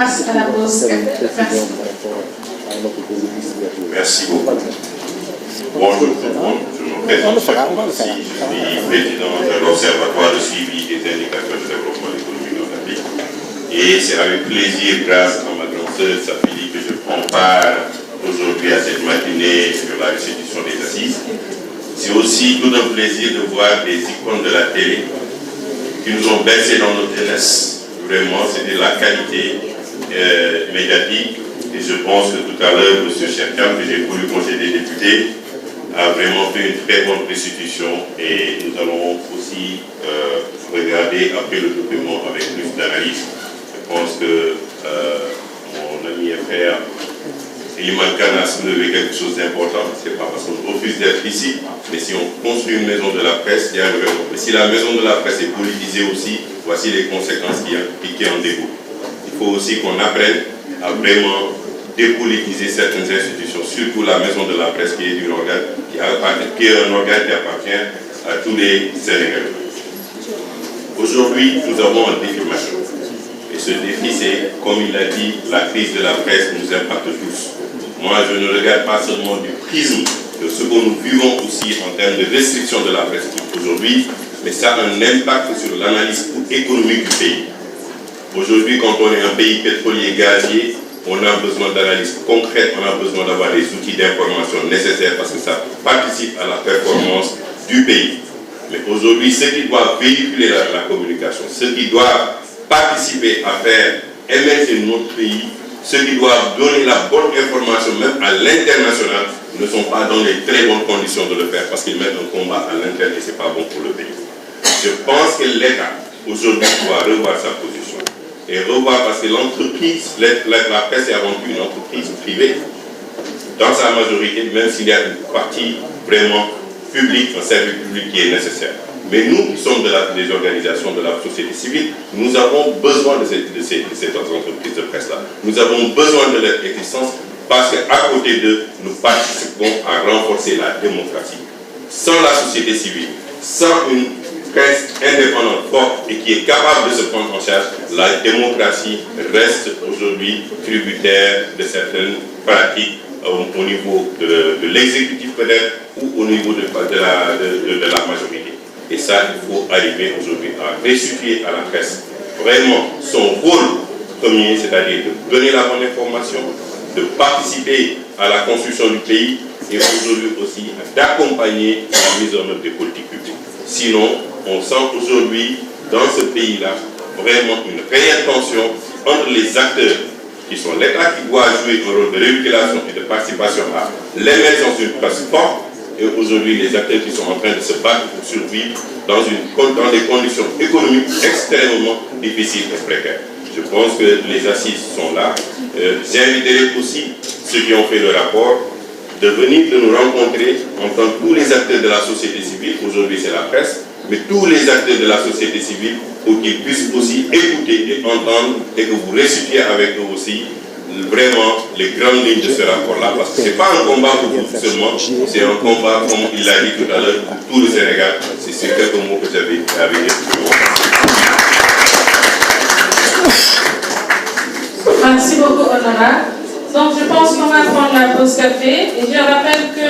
passe à la pause. Merci beaucoup. Bonjour tout le monde, je me présente ici, je suis président de l'Observatoire de suivi des indicateurs de développement économique en Afrique. Et c'est avec plaisir, grâce à ma grande sœur Safili, que je prends part aujourd'hui à cette matinée sur la restitution des assises. C'est aussi tout un plaisir de voir des icônes de la télé qui nous ont bercé dans notre jeunesse. Vraiment, c'était la qualité médiatique. Et je pense que tout à l'heure, M. Cherkan, que j'ai voulu quand j'étais député, a vraiment fait une très bonne restitution. Et nous allons aussi regarder après le document avec plus d'analyse. Je pense que mon ami et frère Eliman Khan a soulevé quelque chose d'important. Ce n'est pas parce qu'on refuse d'être ici, mais si on construit une maison de la presse, il y a une raison. Mais si la maison de la presse est politisée aussi, voici les conséquences qui en découlent. Il faut aussi qu'on apprenne à vraiment dépolitiser certaines institutions, surtout la maison de la presse qui est un organe qui appartient à tous les Sénégalais. Aujourd'hui, nous avons un défi majeur. Et ce défi, c'est, comme il l'a dit, la crise de la presse nous impacte tous. Moi, je ne regarde pas seulement du prisme de ce que nous vivons aussi en termes de restriction de la presse aujourd'hui, mais ça a un impact sur l'analyse économique du pays. Aujourd'hui, quand on est un pays pétrolier gazier, on a besoin d'analyse concrète, on a besoin d'avoir des outils d'information nécessaires parce que ça participe à la performance du pays. Mais aujourd'hui, ceux qui doivent véhiculer la communication, ceux qui doivent participer à faire émerger notre pays, ceux qui doivent donner la bonne information même à l'international, ne sont pas dans les très bonnes conditions de le faire parce qu'ils mettent un combat à l'interne et ce n'est pas bon pour le pays. Je pense que l'État, aujourd'hui, doit revoir sa position. Et revoir parce que l'entreprise, la presse est avant tout une entreprise privée, dans sa majorité, même s'il y a une partie vraiment publique, un service public qui est nécessaire. Mais nous qui sommes des organisations de la société civile, nous avons besoin de cette entreprise de presse-là. Nous avons besoin de leur existence parce qu'à côté d'eux, nous participons à renforcer la démocratie. Sans la société civile, sans une presse indépendante, forte et qui est capable de se prendre en charge, la démocratie reste aujourd'hui tributaire de certaines pratiques au niveau de l'exécutif peut-être ou au niveau de la majorité. Et ça, il faut arriver aujourd'hui à restituer à la presse vraiment son rôle premier, c'est-à-dire de donner la bonne information, de participer à la construction du pays et aujourd'hui aussi d'accompagner la mise en œuvre des politiques publiques. Sinon, on sent aujourd'hui dans ce pays-là vraiment une réelle tension entre les acteurs qui sont l'État qui doit jouer un rôle de régulation et de participation à l'émergence d'une presse forte et aujourd'hui les acteurs qui sont en train de se battre pour survivre dans des conditions économiques extrêmement difficiles et précaires. Je pense que les assises sont là. J'inviterai aussi ceux qui ont fait le rapport de venir de nous rencontrer en tant que tous les acteurs de la société civile, aujourd'hui c'est la presse, mais tous les acteurs de la société civile pour qu'ils puissent aussi écouter et entendre et que vous restituiez avec eux aussi vraiment les grandes lignes de ce rapport-là, parce que ce n'est pas un combat pour vous seulement, c'est un combat, comme il l'a dit tout à l'heure, pour tout le Sénégal. C'est ces quelques mots que j'avais à dire. Merci beaucoup, honorable. Donc, je pense qu'on va prendre la pause café et je rappelle que